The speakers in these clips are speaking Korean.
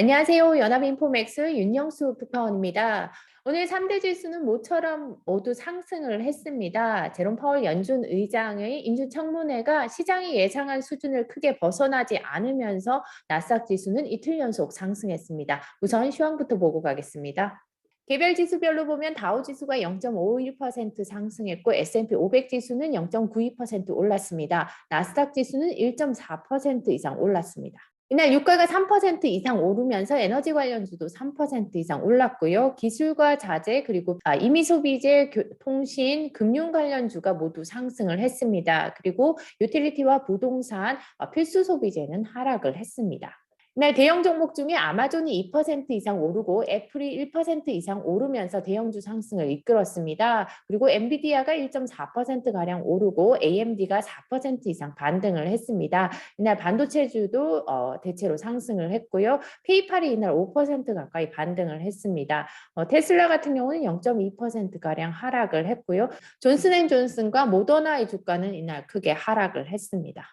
안녕하세요. 연합인포맥스 윤영수 부파원입니다. 오늘 3대 지수는 모처럼 모두 상승을 했습니다. 제롬 파월 연준 의장의 인준청문회가 시장이 예상한 수준을 크게 벗어나지 않으면서 나스닥 지수는 이틀 연속 상승했습니다. 우선 시황부터 보고 가겠습니다. 개별 지수별로 보면 다우 지수가 0.51% 상승했고 S&P 500 지수는 0.92% 올랐습니다. 나스닥 지수는 1.4% 이상 올랐습니다. 이날 유가가 3% 이상 오르면서 에너지 관련주도 3% 이상 올랐고요. 기술과 자재 그리고 임의 소비재, 통신, 금융 관련주가 모두 상승을 했습니다. 그리고 유틸리티와 부동산, 필수 소비재는 하락을 했습니다. 이날 대형 종목 중에 아마존이 2% 이상 오르고 애플이 1% 이상 오르면서 대형주 상승을 이끌었습니다. 그리고 엔비디아가 1.4%가량 오르고 AMD가 4% 이상 반등을 했습니다. 이날 반도체주도 대체로 상승을 했고요. 페이팔이 이날 5% 가까이 반등을 했습니다. 테슬라 같은 경우는 0.2%가량 하락을 했고요. 존슨앤존슨과 모더나의 주가는 이날 크게 하락을 했습니다.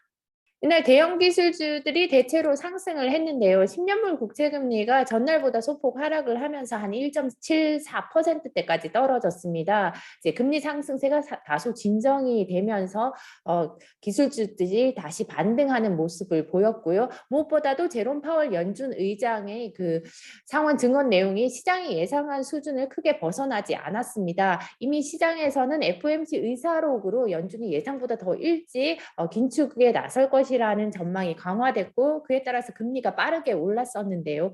이날 대형 기술주들이 대체로 상승을 했는데요. 10년물 국채금리가 전날보다 소폭 하락을 하면서 한 1.74%대까지 떨어졌습니다. 이제 금리 상승세가 다소 진정이 되면서 기술주들이 다시 반등하는 모습을 보였고요. 무엇보다도 제롬 파월 연준 의장의 그 상원 증언 내용이 시장이 예상한 수준을 크게 벗어나지 않았습니다. 이미 시장에서는 FOMC 의사록으로 연준이 예상보다 더 일찍 긴축에 나설 것이라는 전망이 강화됐고 그에 따라서 금리가 빠르게 올랐었는데요.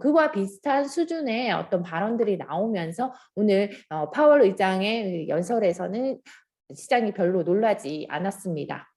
그와 비슷한 수준의 어떤 발언들이 나오면서 오늘 파월 의장의 연설에서는 시장이 별로 놀라지 않았습니다.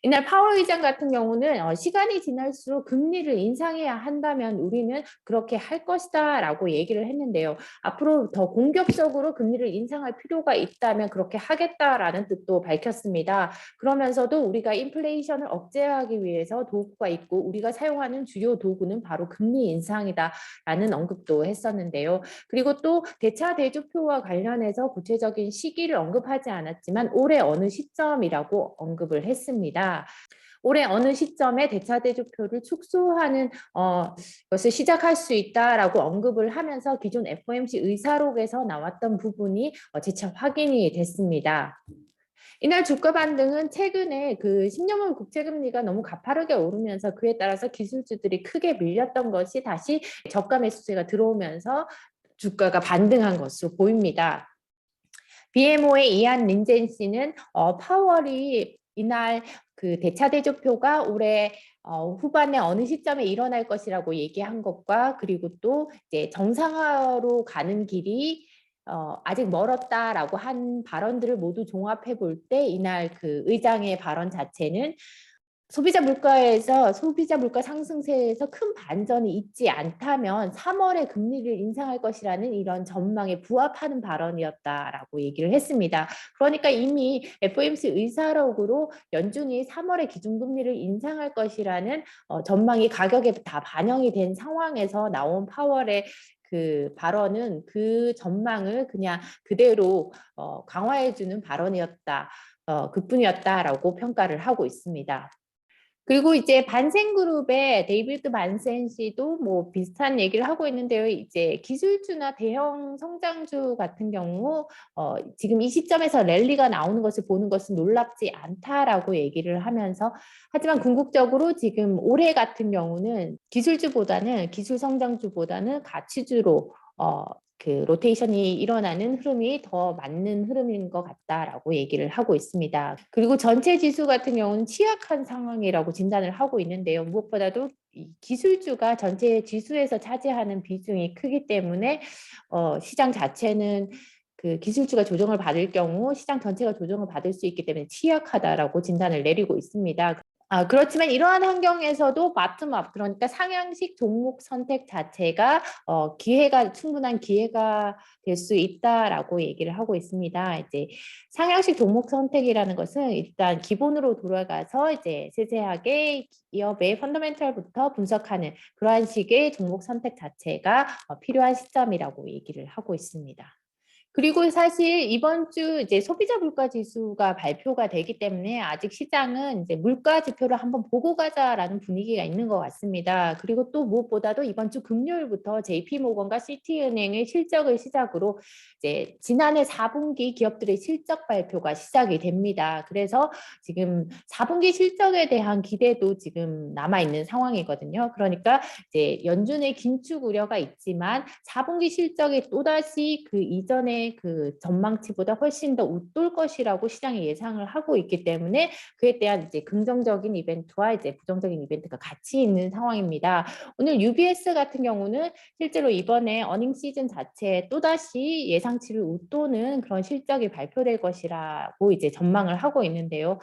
이날 파월 의장 같은 경우는 시간이 지날수록 금리를 인상해야 한다면 우리는 그렇게 할 것이다 라고 얘기를 했는데요. 앞으로 더 공격적으로 금리를 인상할 필요가 있다면 그렇게 하겠다라는 뜻도 밝혔습니다. 그러면서도 우리가 인플레이션을 억제하기 위해서 도구가 있고 우리가 사용하는 주요 도구는 바로 금리 인상이다라는 언급도 했었는데요. 그리고 또 대차 대조표와 관련해서 구체적인 시기를 언급하지 않았지만 올해 어느 시점이라고 언급을 했습니다. 올해 어느 시점에 대차대조표를 축소하는 것을 시작할 수 있다라고 언급을 하면서 기존 FOMC 의사록에서 나왔던 부분이 재차 확인이 됐습니다. 이날 주가 반등은 최근에 그 10년물 국채금리가 너무 가파르게 오르면서 그에 따라서 기술주들이 크게 밀렸던 것이 다시 저가 매수세가 들어오면서 주가가 반등한 것으로 보입니다. BMO의 이안 린젠 씨는 파월이 이날 그 대차대조표가 올해 후반에 어느 시점에 일어날 것이라고 얘기한 것과 그리고 또 이제 정상화로 가는 길이 아직 멀었다라고 한 발언들을 모두 종합해 볼 때 이날 그 의장의 발언 자체는 소비자 물가 상승세에서 큰 반전이 있지 않다면 3월에 금리를 인상할 것이라는 이런 전망에 부합하는 발언이었다라고 얘기를 했습니다. 그러니까 이미 FOMC 의사록으로 연준이 3월에 기준금리를 인상할 것이라는 전망이 가격에 다 반영이 된 상황에서 나온 파월의 그 발언은 그 전망을 그냥 그대로 강화해주는 발언이었다. 그뿐이었다라고 평가를 하고 있습니다. 그리고 이제 반센그룹의 데이비드 반센 씨도 뭐 비슷한 얘기를 하고 있는데요. 이제 기술주나 대형 성장주 같은 경우 지금 이 시점에서 랠리가 나오는 것을 보는 것은 놀랍지 않다라고 얘기를 하면서 하지만 궁극적으로 지금 올해 같은 경우는 기술 성장주보다는 가치주로 그 로테이션이 일어나는 흐름이 더 맞는 흐름인 것 같다라고 얘기를 하고 있습니다. 그리고 전체 지수 같은 경우는 취약한 상황이라고 진단을 하고 있는데요. 무엇보다도 이 기술주가 전체 지수에서 차지하는 비중이 크기 때문에 시장 자체는 그 기술주가 조정을 받을 경우 시장 전체가 조정을 받을 수 있기 때문에 취약하다라고 진단을 내리고 있습니다. 그렇지만 이러한 환경에서도 바텀업, 그러니까 상향식 종목 선택 자체가 충분한 기회가 될 수 있다라고 얘기를 하고 있습니다. 이제 상향식 종목 선택이라는 것은 일단 기본으로 돌아가서 이제 세세하게 기업의 펀더멘털부터 분석하는 그러한 식의 종목 선택 자체가 필요한 시점이라고 얘기를 하고 있습니다. 그리고 사실 이번 주 이제 소비자 물가 지수가 발표가 되기 때문에 아직 시장은 이제 물가 지표를 한번 보고 가자라는 분위기가 있는 것 같습니다. 그리고 또 무엇보다도 이번 주 금요일부터 JP모건과 시티은행의 실적을 시작으로 이제 지난해 4분기 기업들의 실적 발표가 시작이 됩니다. 그래서 지금 4분기 실적에 대한 기대도 지금 남아 있는 상황이거든요. 그러니까 이제 연준의 긴축 우려가 있지만 4분기 실적이 또다시 그 이전에 그 전망치보다 훨씬 더 웃돌 것이라고 시장이 예상을 하고 있기 때문에 그에 대한 이제 긍정적인 이벤트와 이제 부정적인 이벤트가 같이 있는 상황입니다. 오늘 UBS 같은 경우는 실제로 이번에 어닝 시즌 자체에 또다시 예상치를 웃도는 그런 실적이 발표될 것이라고 이제 전망을 하고 있는데요.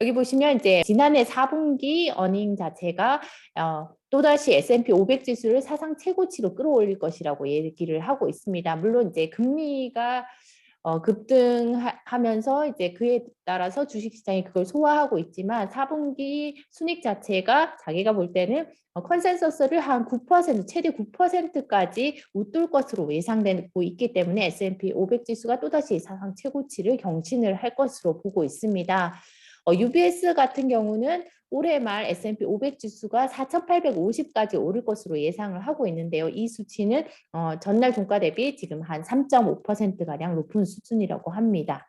여기 보시면 이제 지난해 4분기 어닝 자체가 또다시 S&P 500 지수를 사상 최고치로 끌어올릴 것이라고 얘기를 하고 있습니다. 물론 이제 금리가 급등하면서 이제 그에 따라서 주식시장이 그걸 소화하고 있지만 4분기 순익 자체가 자기가 볼 때는 컨센서스를 한 9%, 최대 9%까지 웃돌 것으로 예상되고 있기 때문에 S&P 500 지수가 또다시 사상 최고치를 경신을 할 것으로 보고 있습니다. UBS 같은 경우는 올해 말 S&P 500 지수가 4,850까지 오를 것으로 예상을 하고 있는데요. 이 수치는 전날 종가 대비 지금 한 3.5%가량 높은 수준이라고 합니다.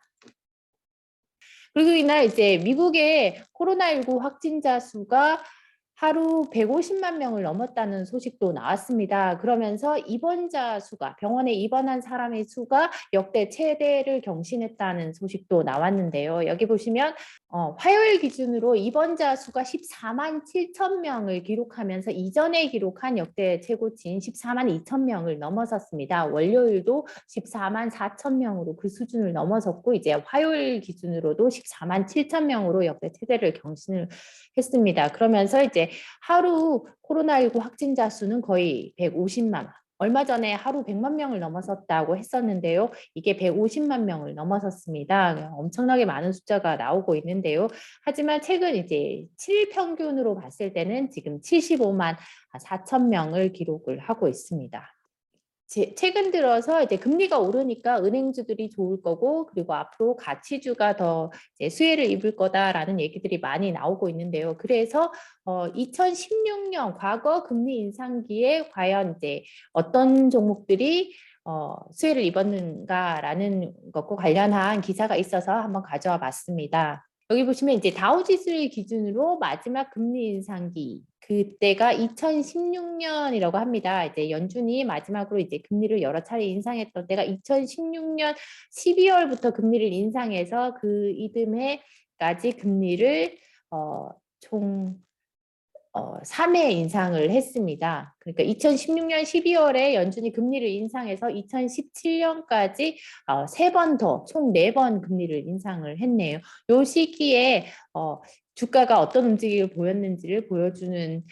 그리고 이날 이제 미국의 코로나19 확진자 수가 하루 150만 명을 넘었다는 소식도 나왔습니다. 그러면서 입원자 수가, 병원에 입원한 사람의 수가 역대 최대를 경신했다는 소식도 나왔는데요. 여기 보시면 화요일 기준으로 입원자 수가 14만 7천 명을 기록하면서 이전에 기록한 역대 최고치인 14만 2천 명을 넘어섰습니다. 월요일도 14만 4천 명으로 그 수준을 넘어섰고 이제 화요일 기준으로도 14만 7천 명으로 역대 최대를 경신을 했습니다. 그러면서 이제 하루 코로나19 확진자 수는 거의 150만, 얼마 전에 하루 100만 명을 넘어섰다고 했었는데요. 이게 150만 명을 넘어섰습니다. 엄청나게 많은 숫자가 나오고 있는데요. 하지만 최근 이제 7일 평균으로 봤을 때는 지금 75만 4천 명을 기록을 하고 있습니다. 최근 들어서 이제 금리가 오르니까 은행주들이 좋을 거고 그리고 앞으로 가치주가 더 이제 수혜를 입을 거다라는 얘기들이 많이 나오고 있는데요. 그래서 2016년 과거 금리 인상기에 과연 이제 어떤 종목들이 수혜를 입었는가라는 것과 관련한 기사가 있어서 한번 가져와 봤습니다. 여기 보시면 이제 다우지수를 기준으로 마지막 금리 인상기 그때가 2016년이라고 합니다. 이제 연준이 마지막으로 이제 금리를 여러 차례 인상했던 때가 2016년 12월부터 금리를 인상해서 그 이듬해까지 금리를 총 3회 인상을 했습니다. 그러니까 2016년 12월에 연준이 금리를 인상해서 2017년까지 3번 더, 총 4번 금리를 인상을 했네요. 요 시기에 주가가 어떤 움직임을 보였는지를 보여주는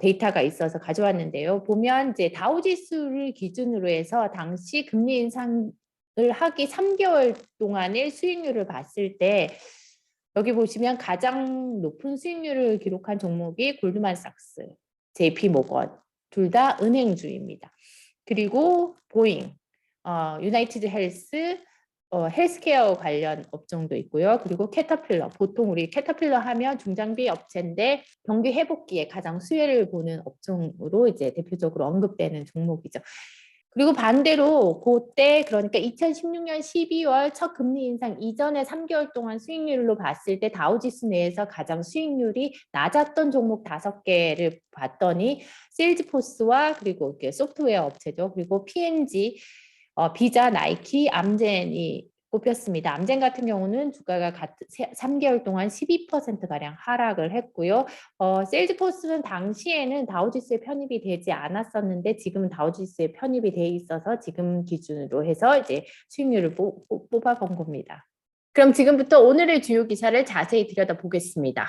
데이터가 있어서 가져왔는데요. 보면 이제 다우지수를 기준으로 해서 당시 금리 인상을 하기 3개월 동안의 수익률을 봤을 때 여기 보시면 가장 높은 수익률을 기록한 종목이 골드만삭스, JP모건 둘 다 은행주입니다. 그리고 보잉, 유나이티드 헬스, 헬스케어 관련 업종도 있고요. 그리고 캐터필러, 보통 우리 캐터필러 하면 중장비 업체인데 경기 회복기에 가장 수혜를 보는 업종으로 이제 대표적으로 언급되는 종목이죠. 그리고 반대로 그때 그러니까 2016년 12월 첫 금리 인상 이전에 3개월 동안 수익률로 봤을 때 다우지수 내에서 가장 수익률이 낮았던 종목 5개를 봤더니 세일즈포스와 그리고 소프트웨어 업체죠. 그리고 P&G, 비자, 나이키, 암젠이 꼽혔습니다. 암젠 같은 경우는 주가가 3개월 동안 12%가량 하락을 했고요. 세일즈포스는 당시에는 다우지수에 편입이 되지 않았었는데 지금은 다우지수에 편입이 돼 있어서 지금 기준으로 해서 이제 수익률을 뽑아본 겁니다. 그럼 지금부터 오늘의 주요 기사를 자세히 들여다보겠습니다.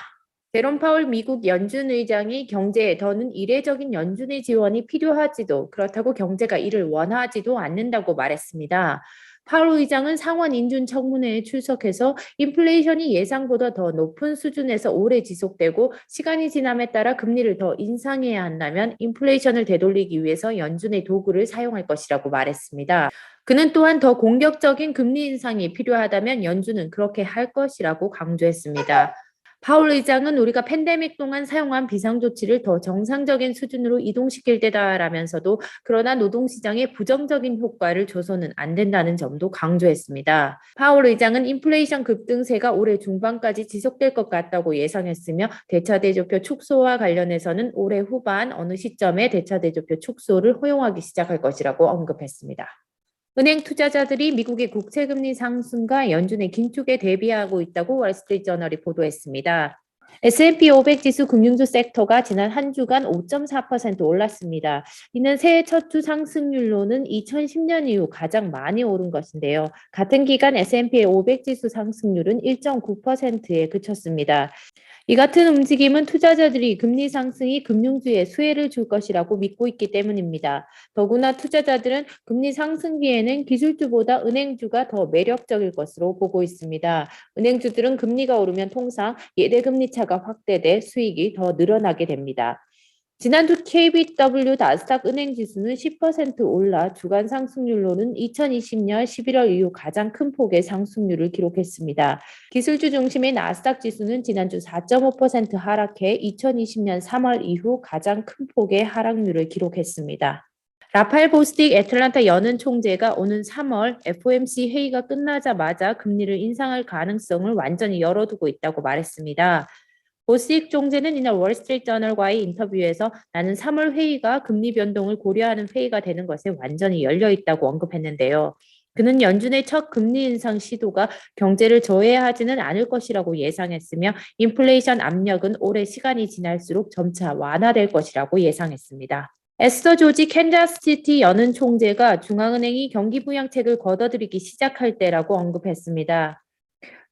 제롬 파월 미국 연준 의장이 경제에 더는 이례적인 연준의 지원이 필요하지도 그렇다고 경제가 이를 원하지도 않는다고 말했습니다. 파월 의장은 상원 인준 청문회에 출석해서 인플레이션이 예상보다 더 높은 수준에서 오래 지속되고 시간이 지남에 따라 금리를 더 인상해야 한다면 인플레이션을 되돌리기 위해서 연준의 도구를 사용할 것이라고 말했습니다. 그는 또한 더 공격적인 금리 인상이 필요하다면 연준은 그렇게 할 것이라고 강조했습니다. 파월 의장은 우리가 팬데믹 동안 사용한 비상조치를 더 정상적인 수준으로 이동시킬 때다라면서도 그러나 노동시장에 부정적인 효과를 줘서는 안 된다는 점도 강조했습니다. 파월 의장은 인플레이션 급등세가 올해 중반까지 지속될 것 같다고 예상했으며 대차대조표 축소와 관련해서는 올해 후반 어느 시점에 대차대조표 축소를 허용하기 시작할 것이라고 언급했습니다. 은행 투자자들이 미국의 국채금리 상승과 연준의 긴축에 대비하고 있다고 월스트리트저널이 보도했습니다. S&P 500 지수 금융주 섹터가 지난 한 주간 5.4% 올랐습니다. 이는 새해 첫 주 상승률로는 2010년 이후 가장 많이 오른 것인데요. 같은 기간 S&P 500 지수 상승률은 1.9%에 그쳤습니다. 이 같은 움직임은 투자자들이 금리 상승이 금융주에 수혜를 줄 것이라고 믿고 있기 때문입니다. 더구나 투자자들은 금리 상승기에는 기술주보다 은행주가 더 매력적일 것으로 보고 있습니다. 은행주들은 금리가 오르면 통상 예대금리 차가 확대돼 수익이 더 늘어나게 됩니다. 지난주 KBW 나스닥 은행지수는 10% 올라 주간 상승률로는 2020년 11월 이후 가장 큰 폭의 상승률을 기록했습니다. 기술주 중심의 나스닥 지수는 지난주 4.5% 하락해 2020년 3월 이후 가장 큰 폭의 하락률을 기록했습니다. 라파엘 보스틱 애틀란타 연은 총재가 오는 3월 FOMC 회의가 끝나자마자 금리를 인상할 가능성을 완전히 열어두고 있다고 말했습니다. 보스틱 총재는 이날 월스트리트저널과의 인터뷰에서 나는 3월 회의가 금리 변동을 고려하는 회의가 되는 것에 완전히 열려 있다고 언급했는데요. 그는 연준의 첫 금리 인상 시도가 경제를 저해하지는 않을 것이라고 예상했으며 인플레이션 압력은 올해 시간이 지날수록 점차 완화될 것이라고 예상했습니다. 에스더 조지 캔자스시티 연은 총재가 중앙은행이 경기부양책을 걷어들이기 시작할 때라고 언급했습니다.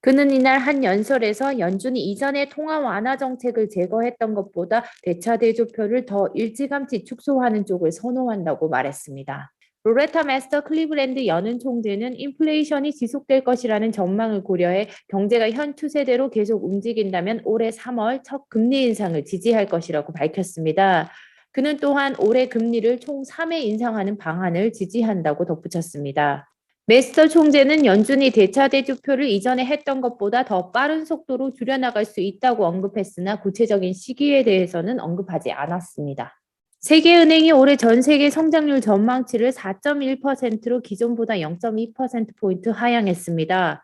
그는 이날 한 연설에서 연준이 이전의 통화 완화 정책을 제거했던 것보다 대차대조표를 더 일찌감치 축소하는 쪽을 선호한다고 말했습니다. 로레타 마스터 클리브랜드 연은 총재는 인플레이션이 지속될 것이라는 전망을 고려해 경제가 현 추세대로 계속 움직인다면 올해 3월 첫 금리 인상을 지지할 것이라고 밝혔습니다. 그는 또한 올해 금리를 총 3회 인상하는 방안을 지지한다고 덧붙였습니다. 메스터 총재는 연준이 대차대조표를 이전에 했던 것보다 더 빠른 속도로 줄여나갈 수 있다고 언급했으나 구체적인 시기에 대해서는 언급하지 않았습니다. 세계은행이 올해 전 세계 성장률 전망치를 4.1%로 기존보다 0.2%포인트 하향했습니다.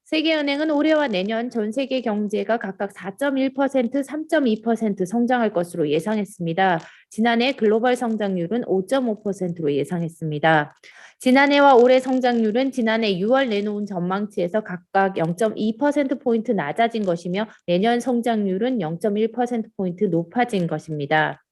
세계은행은 올해와 내년 전 세계 경제가 각각 4.1%, 3.2% 성장할 것으로 예상했습니다. 지난해 글로벌 성장률은 5.5%로 예상했습니다. 지난해와 올해 성장률은 지난해 6월 내놓은 전망치에서 각각 0.2%포인트 낮아진 것이며 내년 성장률은 0.1%포인트 높아진 것입니다.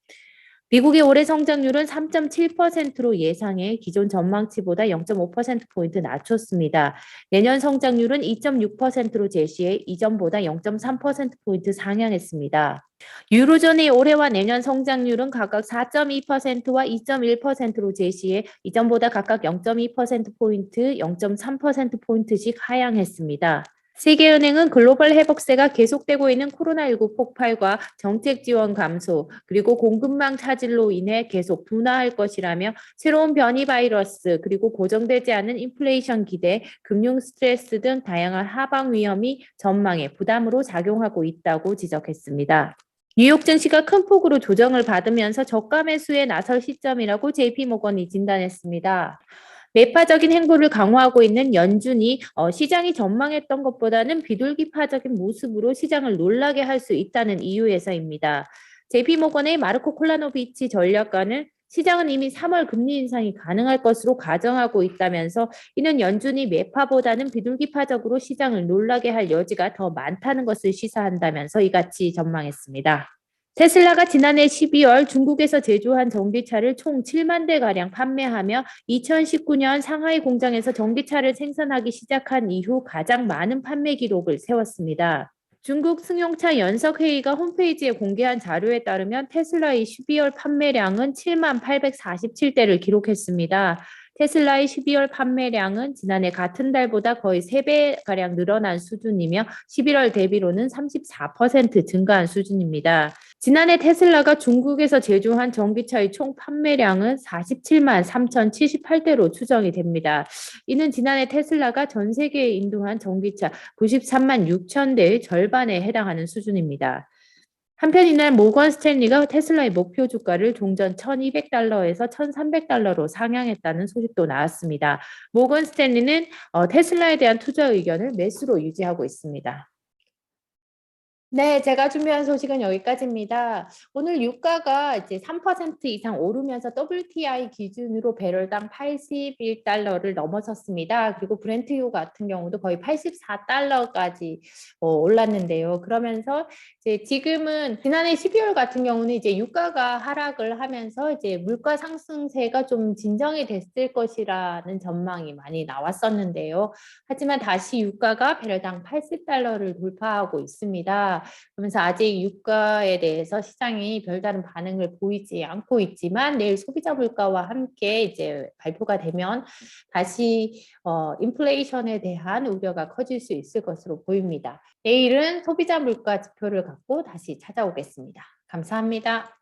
미국의 올해 성장률은 3.7%로 예상해 기존 전망치보다 0.5%포인트 낮췄습니다. 내년 성장률은 2.6%로 제시해 이전보다 0.3%포인트 상향했습니다. 유로존의 올해와 내년 성장률은 각각 4.2%와 2.1%로 제시해 이전보다 각각 0.2%포인트, 0.3%포인트씩 하향했습니다. 세계은행은 글로벌 회복세가 계속되고 있는 코로나19 폭발과 정책 지원 감소, 그리고 공급망 차질로 인해 계속 둔화할 것이라며 새로운 변이 바이러스, 그리고 고정되지 않은 인플레이션 기대, 금융 스트레스 등 다양한 하방 위험이 전망에 부담으로 작용하고 있다고 지적했습니다. 뉴욕 증시가 큰 폭으로 조정을 받으면서 저가 매수에 나설 시점이라고 JP모건이 진단했습니다. 매파적인 행보를 강화하고 있는 연준이 시장이 전망했던 것보다는 비둘기파적인 모습으로 시장을 놀라게 할 수 있다는 이유에서입니다. JP모건의 마르코 콜라노비치 전략가는 시장은 이미 3월 금리 인상이 가능할 것으로 가정하고 있다면서 이는 연준이 매파보다는 비둘기파적으로 시장을 놀라게 할 여지가 더 많다는 것을 시사한다면서 이같이 전망했습니다. 테슬라가 지난해 12월 중국에서 제조한 전기차를 총 7만 대가량 판매하며 2019년 상하이 공장에서 전기차를 생산하기 시작한 이후 가장 많은 판매 기록을 세웠습니다. 중국 승용차 연석회의가 홈페이지에 공개한 자료에 따르면 테슬라의 12월 판매량은 7만 847대를 기록했습니다. 테슬라의 12월 판매량은 지난해 같은 달보다 거의 3배가량 늘어난 수준이며 11월 대비로는 34% 증가한 수준입니다. 지난해 테슬라가 중국에서 제조한 전기차의 총 판매량은 47만 3,078대로 추정이 됩니다. 이는 지난해 테슬라가 전 세계에 인도한 전기차 93만 6천 대의 절반에 해당하는 수준입니다. 한편 이날 모건 스탠리가 테슬라의 목표 주가를 종전 1,200달러에서 1,300달러로 상향했다는 소식도 나왔습니다. 모건 스탠리는 테슬라에 대한 투자 의견을 매수로 유지하고 있습니다. 네, 제가 준비한 소식은 여기까지입니다. 오늘 유가가 이제 3% 이상 오르면서 WTI 기준으로 배럴당 81달러를 넘어섰습니다. 그리고 브렌트유 같은 경우도 거의 84달러까지 올랐는데요. 그러면서 이제 지금은 지난해 12월 같은 경우는 이제 유가가 하락을 하면서 이제 물가 상승세가 좀 진정이 됐을 것이라는 전망이 많이 나왔었는데요. 하지만 다시 유가가 배럴당 80달러를 돌파하고 있습니다. 그러면서 아직 유가에 대해서 시장이 별다른 반응을 보이지 않고 있지만 내일 소비자 물가와 함께 이제 발표가 되면 다시 인플레이션에 대한 우려가 커질 수 있을 것으로 보입니다. 내일은 소비자 물가 지표를 갖고 다시 찾아오겠습니다. 감사합니다.